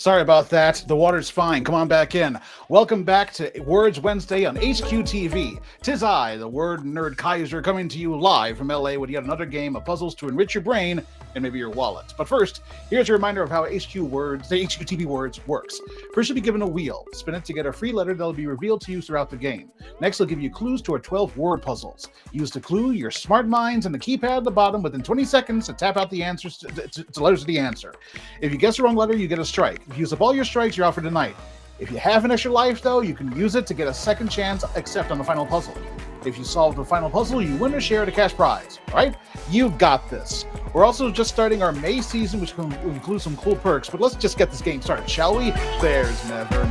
Sorry about that. The water's fine. Come on back in. Welcome back to Words Wednesday on HQTV. Tis I, the word nerd Kaiser, coming to you live from LA with yet another game of puzzles to enrich your brain and maybe your wallet. But first, here's a reminder of how the HQTV Words works. First, you'll be given a wheel. Spin it to get a free letter that'll be revealed to you throughout the game. Next, they'll give you clues to our 12 word puzzles. Use the clue, your smart minds, and the keypad at the bottom within 20 seconds to tap out the answers to letters of the answer. If you guess the wrong letter, you get a strike. If you use up all your strikes, you're out for tonight. If you have an extra life, though, you can use it to get a second chance, except on the final puzzle. If you solve the final puzzle, you win a share of the cash prize. All right? You've got this. We're also just starting our May season, which will include some cool perks, but let's just get this game started, shall we? There's never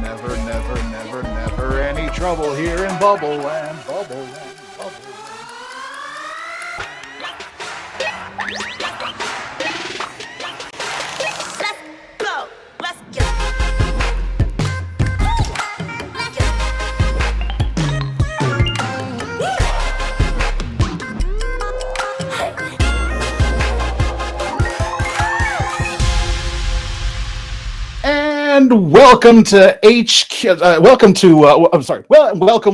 any trouble here in Bubbleland, Bubbleland. And welcome to welcome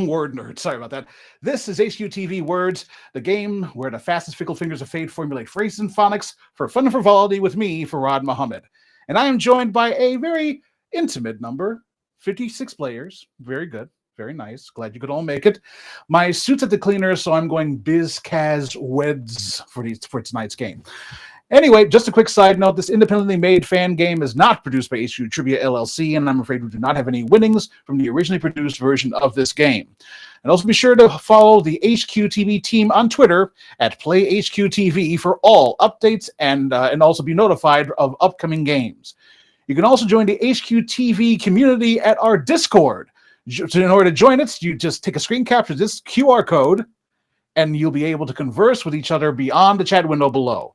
Word Nerds. Sorry about that. This is HQTV Words, the game where the fastest fickle fingers of fate formulate phrases and phonics for fun and frivolity with me, Farad Muhammad. And I am joined by a very intimate number, 56 players. Very good. Very nice. Glad you could all make it. My suit's at the cleaner, so I'm going biz cas weds for tonight's game. Anyway, just a quick side note, this independently made fan game is not produced by HQ Trivia LLC, and I'm afraid we do not have any winnings from the originally produced version of this game. And also be sure to follow the HQTV team on Twitter at PlayHQTV for all updates and also be notified of upcoming games. You can also join the HQTV community at our Discord. So in order to join it, you just take a screen capture of this QR code, and you'll be able to converse with each other beyond the chat window below.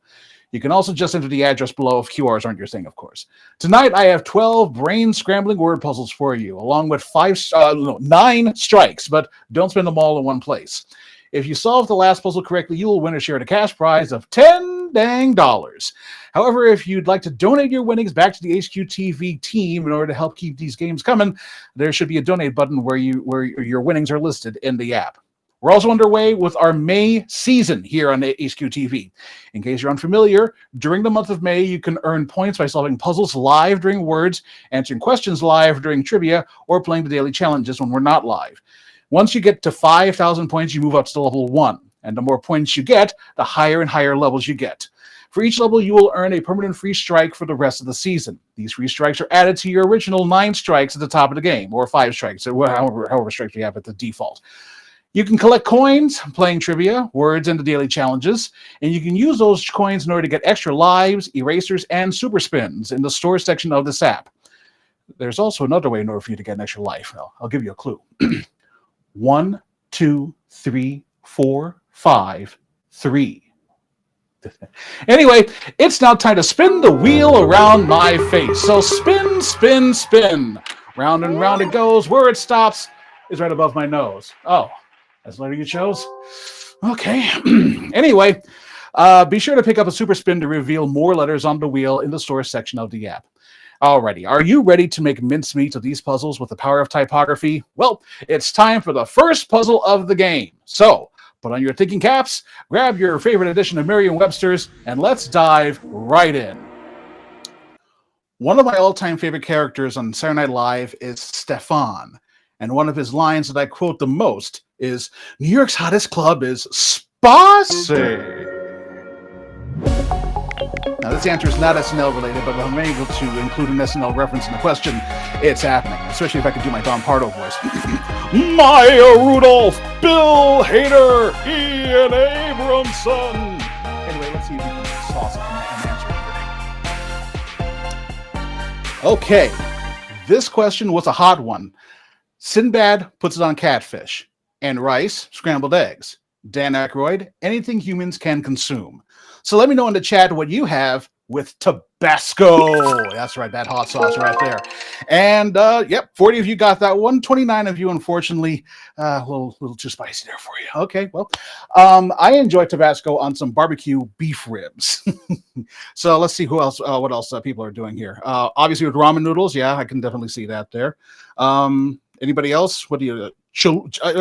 You can also just enter the address below if QRs aren't your thing, of course. Tonight, I have 12 brain-scrambling word puzzles for you, along with 9 strikes, but don't spend them all in one place. If you solve the last puzzle correctly, you will win a share of the cash prize of $10. However, if you'd like to donate your winnings back to the HQTV team in order to help keep these games coming, there should be a donate button where your winnings are listed in the app. We're also underway with our May season here on HQTV. In case you're unfamiliar, during the month of May, you can earn points by solving puzzles live during Words, answering questions live during trivia, or playing the daily challenges when we're not live. Once you get to 5,000 points, you move up to level 1. And the more points you get, the higher and higher levels you get. For each level, you will earn a permanent free strike for the rest of the season. These free strikes are added to your original 9 strikes at the top of the game, or 5 strikes, or however strikes you have at the default. You can collect coins playing trivia, Words, and the daily challenges, and you can use those coins in order to get extra lives, erasers, and super spins in the store section of this app. There's also another way in order for you to get an extra life. I'll give you a clue. 1, 2, 3, 4, 5, 3. Anyway, it's now time to spin the wheel around my face. So spin, spin, spin. Round and round it goes. Where it stops is right above my nose. Oh. That's the letter you chose? Okay. Anyway, be sure to pick up a super spin to reveal more letters on the wheel in the store section of the app. Alrighty, are you ready to make mincemeat of these puzzles with the power of typography? Well, it's time for the first puzzle of the game. So, put on your thinking caps, grab your favorite edition of Merriam-Webster's, and let's dive right in. One of my all-time favorite characters on Saturday Night Live is Stefan. And one of his lines that I quote the most is, New York's hottest club is Spicy. Now, this answer is not SNL related, but if I'm able to include an SNL reference in the question, it's happening, especially if I can do my Don Pardo voice. Maya Rudolph, Bill Hader, Ian Abramson. Anyway, let's see if we can sauce an answer. Okay, this question was a hot one. Sinbad puts it on catfish. And Rice, scrambled eggs. Dan Aykroyd, anything humans can consume. So let me know in the chat what you have with Tabasco. That's right, that hot sauce right there. And yep, 40 of you got that one. 29 of you, unfortunately, a little too spicy there for you. Okay, well, I enjoy Tabasco on some barbecue beef ribs. So let's see what else people are doing here. Obviously with ramen noodles, yeah, I can definitely see that there. Anybody else? What do you?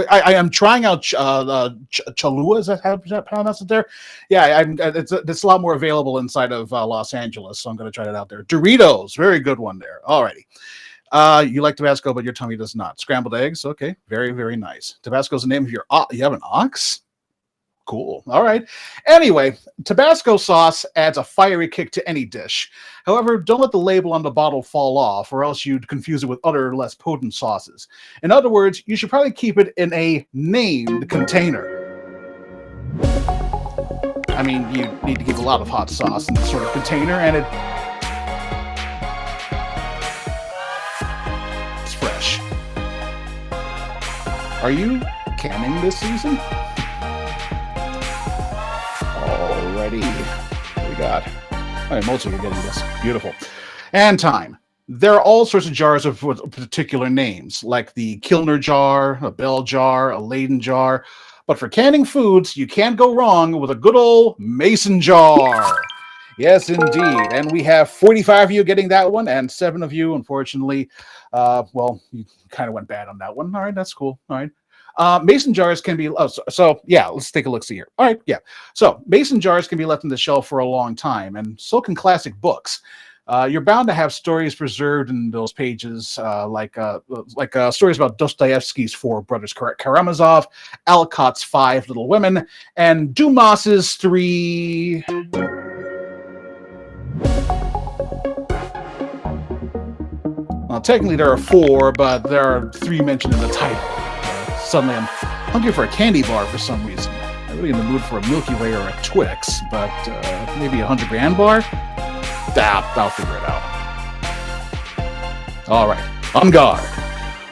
I am trying out Cholula. Is that how that pronounced it there? Yeah, it's a lot more available inside of Los Angeles, so I'm going to try that out there. Doritos, very good one there. Alrighty. You like Tabasco, but your tummy does not. Scrambled eggs, okay, very, very nice. Tabasco's the name of your you have an ox? Cool. All right. Anyway, Tabasco sauce adds a fiery kick to any dish. However, don't let the label on the bottle fall off, or else you'd confuse it with other less potent sauces. In other words, you should probably keep it in a named container. I mean, you need to keep a lot of hot sauce in this sort of container, and it's fresh. Are you canning this season? Alrighty, what we got? All right, most of you are getting this. Beautiful. And time. There are all sorts of jars of particular names, like the Kilner jar, a Bell jar, a Leyden jar. But for canning foods, you can't go wrong with a good old Mason jar. Yes, indeed. And we have 45 of you getting that one, and 7 of you, unfortunately, well, you kind of went bad on that one. All right, that's cool. All right. Mason jars can be, yeah, let's take a look-see here. All right, yeah. So mason jars can be left on the shelf for a long time, and so can classic books. You're bound to have stories preserved in those pages, like stories about Dostoevsky's 4 Brothers Karamazov, Alcott's 5 Little Women, and Dumas's 3... Well, technically there are 4, but there are 3 mentioned in the title. Suddenly I'm hungry for a candy bar for some reason. I'm really in the mood for a Milky Way or a Twix, but maybe a 100-gram bar? I'll figure it out. All right, on guard.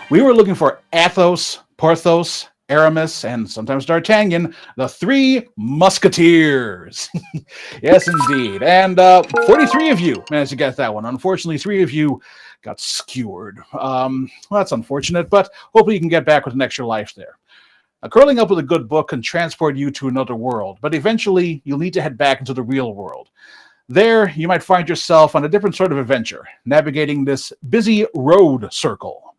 We were looking for Athos, Porthos, Aramis, and sometimes D'Artagnan, the 3 Musketeers. Yes, indeed. And 43 of you managed to get that one. Unfortunately, 3 of you got skewered. Well, that's unfortunate, but hopefully you can get back with an extra life there. Curling up with a good book can transport you to another world, but eventually you'll need to head back into the real world. There, you might find yourself on a different sort of adventure, navigating this busy road circle.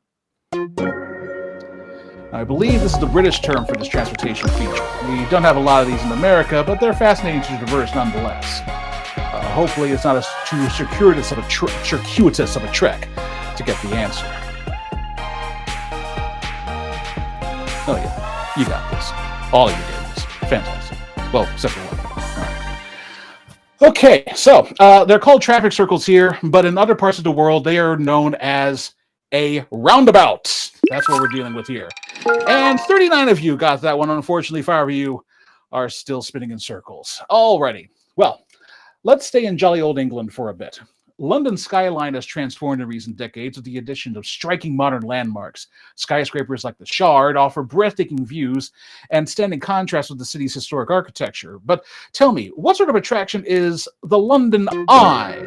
I believe this is the British term for this transportation feature. We don't have a lot of these in America, but they're fascinating to traverse nonetheless. Hopefully it's not as too circuitous of a trek to get the answer. Oh yeah, you got this. All of you did this. Fantastic. Well, except for one. All right. Okay, so they're called traffic circles here, but in other parts of the world they are known as a roundabout. That's what we're dealing with here. And 39 of you got that one. Unfortunately, 5 of you are still spinning in circles. Alrighty. Well, let's stay in jolly old England for a bit. London's skyline has transformed in recent decades with the addition of striking modern landmarks. Skyscrapers like the Shard offer breathtaking views and stand in contrast with the city's historic architecture. But tell me, what sort of attraction is the London Eye?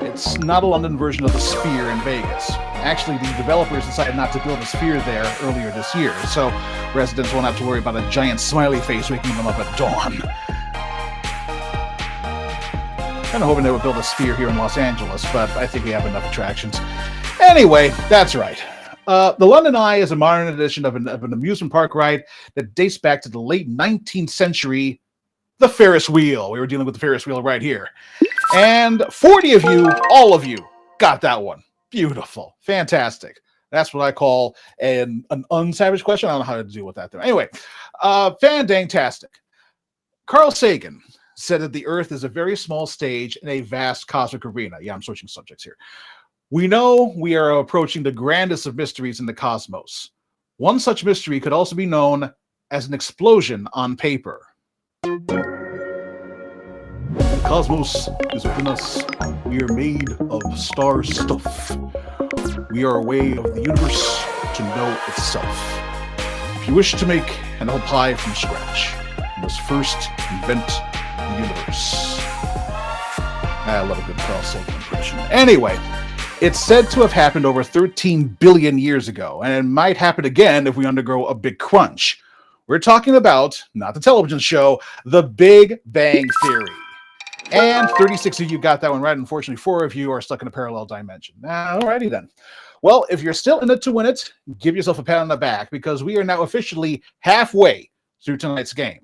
It's not a London version of the Sphere in Vegas. Actually, the developers decided not to build a sphere there earlier this year, so residents won't have to worry about a giant smiley face waking them up at dawn. Kind of hoping they would build a sphere here in Los Angeles, but I think we have enough attractions. Anyway, that's right. The London Eye is a modern edition of an amusement park ride that dates back to the late 19th century, the Ferris wheel. We were dealing with the Ferris wheel right here. And 40 of you, all of you, got that one. Beautiful. Fantastic. That's what I call an unsavage question. I don't know how to deal with that, though. Anyway, fan-dang-tastic. Carl Sagan said that the Earth is a very small stage in a vast cosmic arena. Yeah, I'm switching subjects here. We know we are approaching the grandest of mysteries in the cosmos. One such mystery could also be known as an explosion on paper. The cosmos is within us. We are made of star stuff. We are a way of the universe to know itself. If you wish to make an apple pie from scratch, you must first invent the universe. I love a good Carl Sagan impression. Anyway, it's said to have happened over 13 billion years ago, and it might happen again if we undergo a big crunch. We're talking about, not the television show, The Big Bang Theory. And 36 of you got that one right. Unfortunately, 4 of you are stuck in a parallel dimension. Alrighty then. Well, if you're still in it to win it, give yourself a pat on the back, because we are now officially halfway through tonight's game.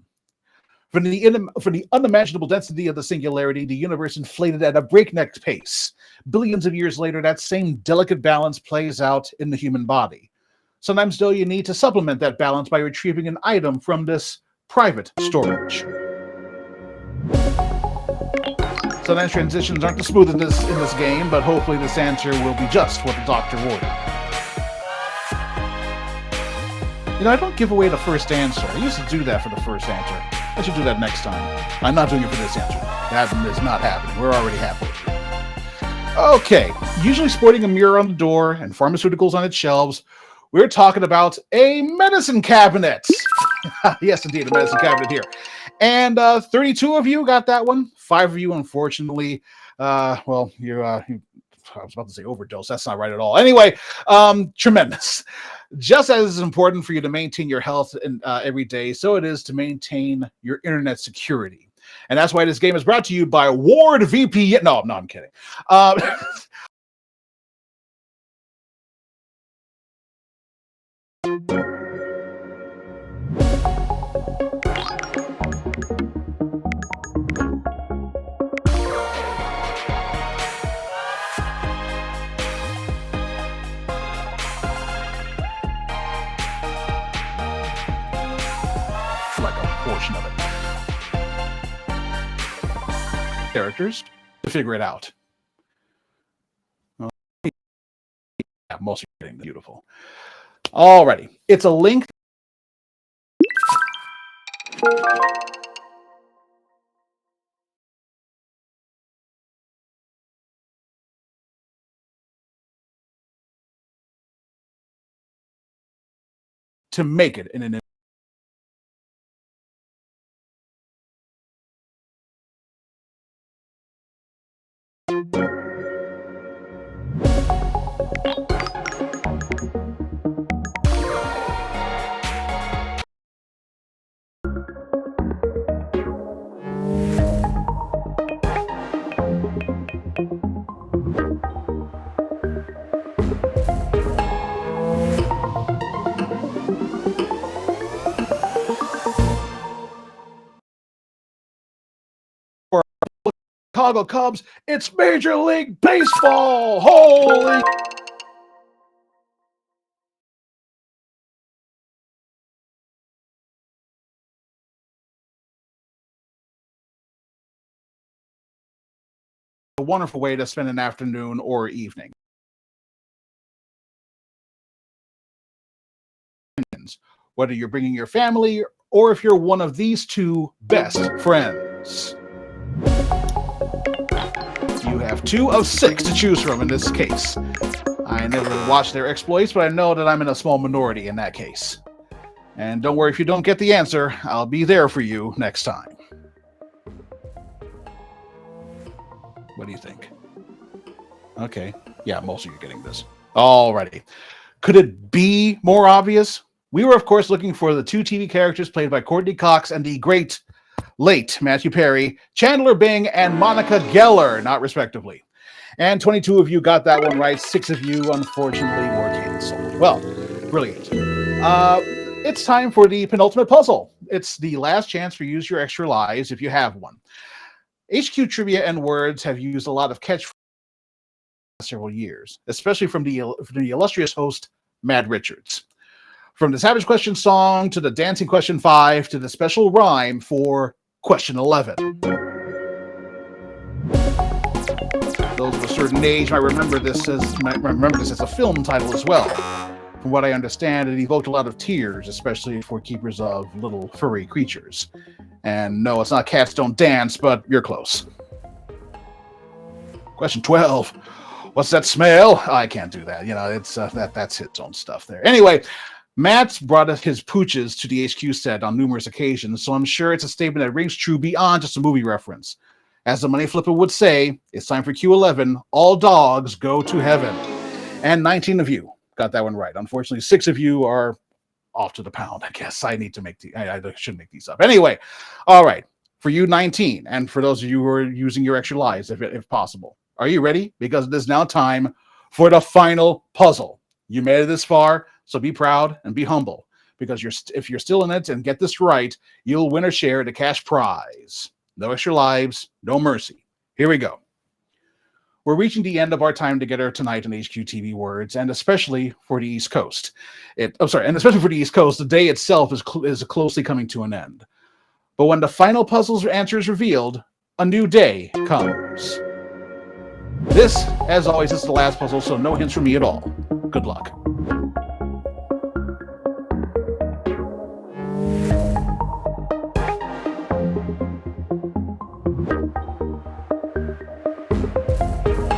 For the unimaginable density of the singularity, the universe inflated at a breakneck pace. Billions of years later, that same delicate balance plays out in the human body. Sometimes, though, you need to supplement that balance by retrieving an item from this private storage. Sometimes transitions aren't the smoothest in this game, but hopefully this answer will be just what the doctor ordered. You know, I don't give away the first answer. I used to do that for the first answer. I should do that next time. I'm not doing it for this answer. That is not happening. We're already halfway through. Okay, usually sporting a mirror on the door and pharmaceuticals on its shelves, we're talking about a medicine cabinet. Yes, indeed, a medicine cabinet here. And 32 of you got that one. 5 of you, unfortunately, well, I was about to say overdose. That's not right at all. Anyway, tremendous. Just as it's important for you to maintain your health every day, so it is to maintain your internet security. And that's why this game is brought to you by Ward VPN. No, I'm kidding. Like a portion of it. Characters to figure it out. Well, yeah, most of you are getting beautiful. Alrighty, it's a link. To make it in an Chicago Cubs, it's Major League Baseball. Holy! A wonderful way to spend an afternoon or evening. Whether you're bringing your family or if you're one of these 2 best friends. You have 2 of 6 to choose from in this case. I never watched their exploits, but I know that I'm in a small minority in that case. And don't worry if you don't get the answer, I'll be there for you next time. What do you think? Okay, yeah, most of you are getting this. Alrighty. Could it be more obvious? We were, of course, looking for the 2 TV characters played by Courtney Cox and the great late Matthew Perry, Chandler Bing, and Monica Geller, not respectively. And 22 of you got that one right. 6 of you, unfortunately, were canceled. Well, brilliant. It's time for the penultimate puzzle. It's the last chance for use your extra lives if you have one. HQ Trivia and Words have used a lot of catchphrases several years, especially from the illustrious host, Mad Richards. From the Savage Question song to the Dancing Question 5 to the special rhyme for Question 11. Those of a certain age might remember this as a film title as well. From what I understand, it evoked a lot of tears, especially for keepers of little furry creatures. And no, it's not Cats Don't Dance, but you're close. Question 12. What's that smell? I can't do that. You know, it's that's its own stuff there. Anyway, Matt's brought us his pooches to the HQ set on numerous occasions, so I'm sure it's a statement that rings true beyond just a movie reference. As the money flipper would say, it's time for Q11. All dogs go to heaven. And 19 of you got that one right. Unfortunately, 6 of you are off to the pound. I guess I need to make I should make these up. Anyway, all right. For you 19, and for those of you who are using your extra lives, if possible. Are you ready? Because it is now time for the final puzzle. You made it this far, so be proud and be humble. Because if you're still in it and get this right, you'll win a share of the cash prize. No extra lives, no mercy. Here we go. We're reaching the end of our time together tonight on HQTV Words, and especially for the East Coast. Especially for the East Coast, the day itself is closely coming to an end. But when the final puzzle's answer is revealed, a new day comes. This, as always, is the last puzzle, so no hints from me at all. Good luck.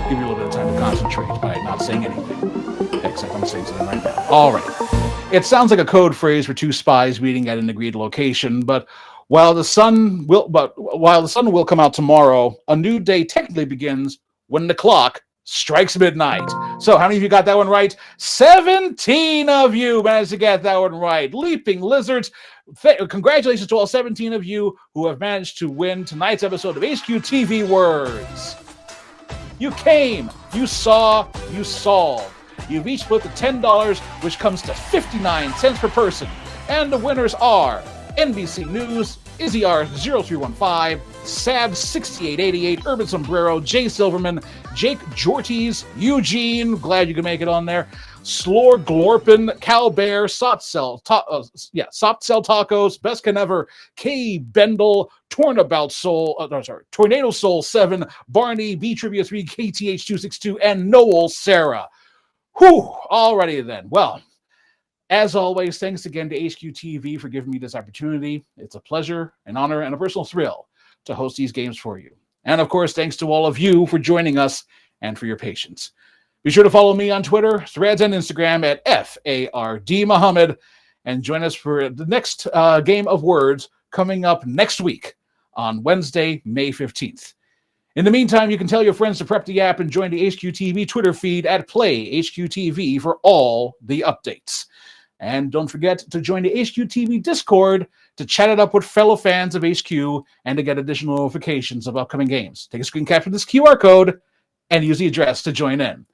Give you a little bit of time to concentrate by not saying anything. Except I'm saying something right now. All right. It sounds like a code phrase for 2 spies meeting at an agreed location, but while the sun will come out tomorrow, a new day technically begins when the clock strikes midnight. So how many of you got that one right? 17 of you managed to get that one right. Leaping lizards. Congratulations to all 17 of you who have managed to win tonight's episode of HQTV Words. You came, you saw, you solved. You've each split the $10, which comes to 59 cents per person. And the winners are NBC News, Izzy R0315, Sad 6888, Urban Sombrero, Jay Silverman, Jake Jorties, Eugene, glad you could make it on there, Slor Glorpin, Cal Bear, Sopcell Tacos, Best Can Ever, K Bendel, Tornado Soul 7, Barney, B Trivia 3, KTH262, and Noel Sarah. Whew, alrighty then. Well, as always, thanks again to HQTV for giving me this opportunity. It's a pleasure, an honor, and a personal thrill to host these games for you. And of course, thanks to all of you for joining us and for your patience. Be sure to follow me on Twitter, Threads, and Instagram at FARDMuhammad, and join us for the next game of words coming up next week on Wednesday, May 15th. In the meantime, you can tell your friends to prep the app and join the HQTV Twitter feed at PlayHQTV for all the updates. And don't forget to join the HQTV Discord to chat it up with fellow fans of HQ and to get additional notifications of upcoming games. Take a screen capture of this QR code and use the address to join in.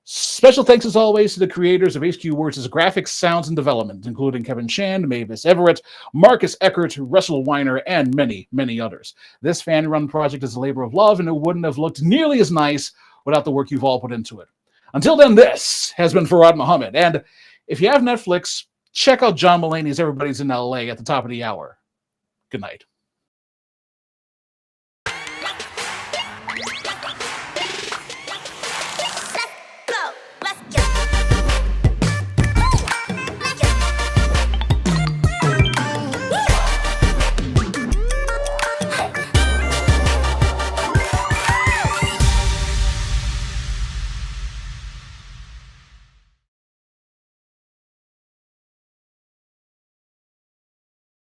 Special thanks, as always, to the creators of HQ Words' graphics, sounds, and development, including Kevin Shand, Mavis Everett, Marcus Eckert, Russell Weiner, and many, many others. This fan-run project is a labor of love, and it wouldn't have looked nearly as nice without the work you've all put into it. Until then, this has been Farad Muhammad, and if you have Netflix, check out John Mulaney's Everybody's in L.A. at the top of the hour. Good night.